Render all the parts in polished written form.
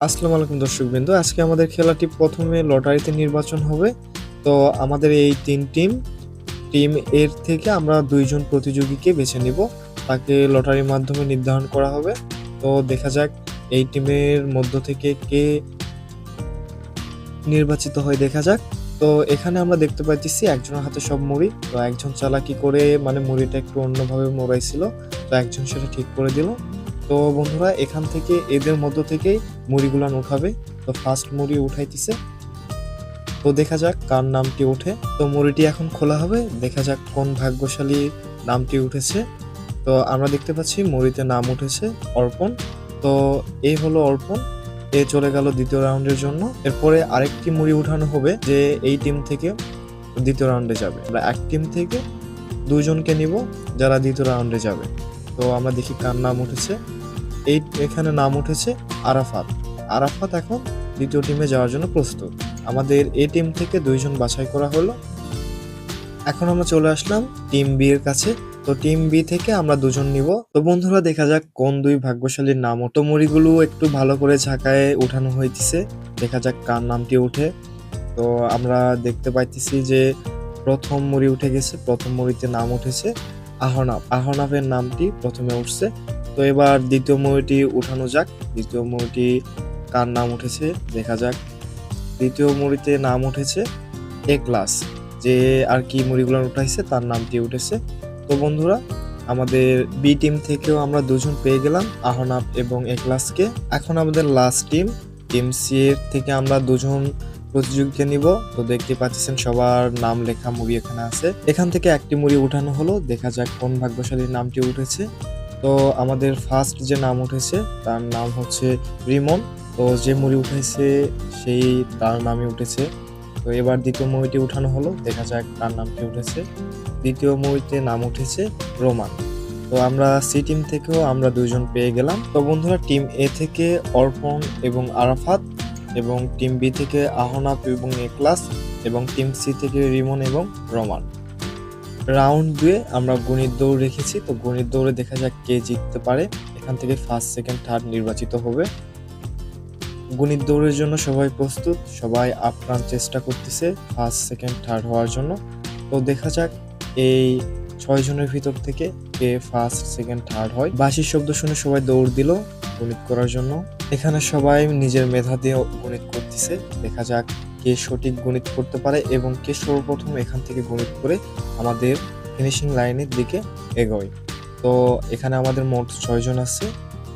আসসালামু আলাইকুম দর্শকবৃন্দ। আজকে আমাদের খেলাটি প্রথমে লটারিতে নির্বাচন হবে। তো আমাদের এই ৩ টিম এর থেকে আমরা ২ জন প্রতিযোগীকে বেছে নিব। তাকে লটারির মাধ্যমে নির্ধারণ করা হবে। তো দেখা যাক এই টিমের মধ্য থেকে কে নির্বাচিত হয় দেখা যাক। তো এখানে আমরা দেখতে পাইতেছি একজনের হাতে সব মুড়ি। তো একজন চালাকি করে মানে মুড়িটা একটু অন্যভাবে মোড়াইছিল। তো একজন সেটা ঠিক করে দিল। তো বন্ধুরা এখান থেকে এদের মধ্য থেকেই মুড়িগুলান উঠাবে। তো ফার্স্ট মুড়ি উঠাইতেছে। তো দেখা যাক কার নামটি ওঠে। তো মুড়িটি এখন খোলা হবে। দেখা যাক কোন ভাগ্যশালী নামটি উঠেছে। তো আমরা দেখতে পাচ্ছি মুড়িতে নাম উঠেছে অর্পণ। তো এই হলো অর্পণ। এ চলে গেল দ্বিতীয় রাউন্ডের জন্য। এরপরে আরেকটি মুড়ি উঠানো হবে যে এই টিম থেকে দ্বিতীয় রাউন্ডে যাবে। আমরা এক টিম থেকে ২ জনকে নিব যারা দ্বিতীয় রাউন্ডে যাবে। তো আমরা দেখি কার নাম উঠেছে। এখানে নাম উঠেছে আরাফাত। আরাফাত এখন দ্বিতীয় টিমে যাওয়ার জন্য প্রস্তুত। আমাদের এ টিম থেকে ২ জন বাছাই করা হলো। এখন আমরা চলে আসলাম টিম বি এর কাছে। তো টিম বি থেকে আমরা ২ জন নিব। তো বন্ধুরা দেখা যাক কোন ২ ভাগ্যশালীর নাম ওঠে। মুড়িগুলো একটু ভালো করে ঝাঁকায় উঠানো হইতেছে। দেখা যাক কার নামটি ওঠে। তো আমরা দেখতে পাইতেছি যে প্রথম মুড়ি উঠে গেছে। প্রথম মুড়িতে নাম উঠেছে আহনাফ। আহনাফের নামটি প্রথমে উঠছে। তো এবার দ্বিতীয় মুড়িটি উঠানো যাক। দ্বিতীয় মুড়িটি কার নাম উঠেছে দেখা যাক। দ্বিতীয় মুড়িতে নাম উঠেছে এক্লাস। যে আর কি মুড়িগুলো উঠাইছে তার নামটি উঠেছে। তো বন্ধুরা আমাদের বি টিম থেকেও আমরা ২ জন পেয়ে গেলাম আহনাফ এবং এক্লাসকে। এখন আমাদের লাস্ট টিম সি এর থেকে আমরা ২ জন প্রতিযোগীকে নিব। তো দেখতে পাচ্ছেন সবার নাম লেখা মুড়ি এখানে আছে। এখান থেকে একটি মুড়ি উঠানো হলো। দেখা যাক কোন ভাগ্যশালীর নামটি উঠেছে। তো আমাদের ফার্স্ট যে নাম উঠেছে তার নাম হচ্ছে রিমন। তো যে মুড়ি উঠেছে সেই তার নামই উঠেছে। তো এবার দ্বিতীয় মুভিটি উঠানো হলো। দেখা যাক তার নামটি উঠেছে। দ্বিতীয় মুভিতে নাম উঠেছে রোমান। তো আমরা সি টিম থেকেও আমরা ২ জন পেয়ে গেলাম। তো বন্ধুরা টিম এ থেকে অর্পণ এবং আরাফাত এবং টিম বি থেকে আহনাফ এবং এক্লাস এবং টিম সি থেকে রিমন এবং রোমান। রাউন্ড ২ আমরা গণিত দৌড় রেখেছি। তো গণিত দৌড়ে দেখা যাক কে জিততে পারে। এখান থেকে ফার্স্ট, সেকেন্ড, থার্ড নির্বাচিত হবে। গণিত দৌড়ের জন্য সবাই প্রস্তুত। সবাই আপ্রাণ চেষ্টা করতেছে ফার্স্ট, সেকেন্ড, থার্ড হওয়ার জন্য। তো দেখা যাক এই ৬ জনের ভিতর থেকে কে ফার্স্ট, সেকেন্ড, থার্ড হয়। বাঁশির শব্দ শুনে সবাই দৌড় দিল গণিত করার জন্য। এখানে সবাই নিজের মেধা দিয়ে গণিত করতেছে। দেখা যাক কে সঠিক গণিত করতে পারে এবং কে সর্বপ্রথম এখান থেকে গণিত করে আমাদের ফিনিশিং লাইনের দিকে এগোয়। তো এখানে আমাদের মোট ৬ জন আছে।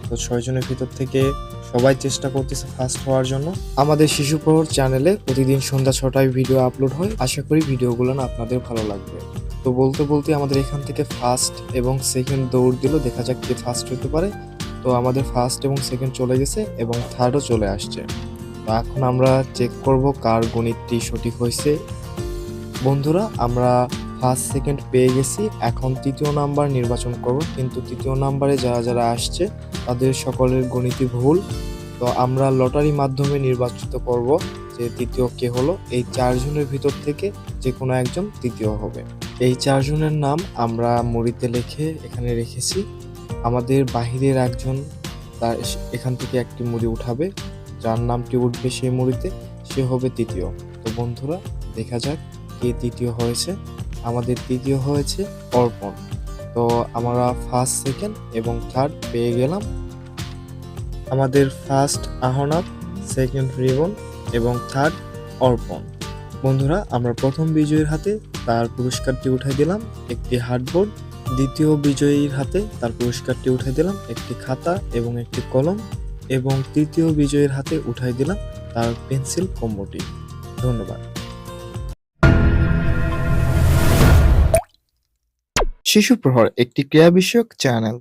তো ৬ জনের ভিতর থেকে সবাই চেষ্টা করতেছে ফার্স্ট হওয়ার জন্য। আমাদের শিশু প্রহর চ্যানেলে প্রতিদিন সন্ধ্যা ৬টায় ভিডিও আপলোড হয়। আশা করি ভিডিওগুলো আপনাদের ভালো লাগবে। তো বলতে বলতে আমাদের এখান থেকে ফার্স্ট এবং সেকেন্ড দৌড় দিল। দেখা যাক কে ফার্স্ট হতে পারে। তো আমাদের ফার্স্ট এবং সেকেন্ড চলে গেছে এবং থার্ডও চলে আসছে। তো এখন আমরা চেক করব কার গণিতটি সঠিক হয়েছে। বন্ধুরা আমরা ফার্স্ট, সেকেন্ড পেয়ে গেছি। এখন তৃতীয় নাম্বার নির্বাচন করব। কিন্তু তৃতীয় নাম্বারে যারা যারা আসছে তাদের সকলের গণিতই ভুল। তো আমরা লটারি মাধ্যমে নির্বাচিত করব যে তৃতীয় কে হলো। এই ৪ জনের ভিতর থেকে যে কোনো একজন তৃতীয় হবে। এই ৪ জনের নাম আমরা মুড়িতে লিখে এখানে রেখেছি। আমাদের বাহিরের একজন তার এখান থেকে একটি মুড়ি উঠাবে। যার নামটি উঠবে সেই মুড়িতে সে হবে তৃতীয়। তো বন্ধুরা দেখা যাক কে তৃতীয় হয়েছে। আমাদের তৃতীয় হয়েছে অর্পণ। তো আমরা ফার্স্ট, সেকেন্ড এবং থার্ড পেয়ে গেলাম। আমাদের ফার্স্ট আহনাফ, সেকেন্ড রিবন এবং থার্ড অর্পণ। বন্ধুরা আমরা প্রথম বিজয়ীর হাতে তার পুরস্কারটি উঠাই দিলাম একটি হার্ডবোর্ড। দ্বিতীয় বিজয়ীর হাতে তার পুরস্কারটি উঠাই দিলাম একটি খাতা এবং একটি কলম। এবং তৃতীয় বিজয়ীর হাতে উঠাই দিলাম তার পেন্সিল কম্বোটি। ধন্যবাদ। শিশু প্রহর একটি ক্রীড়া বিষয়ক চ্যানেল।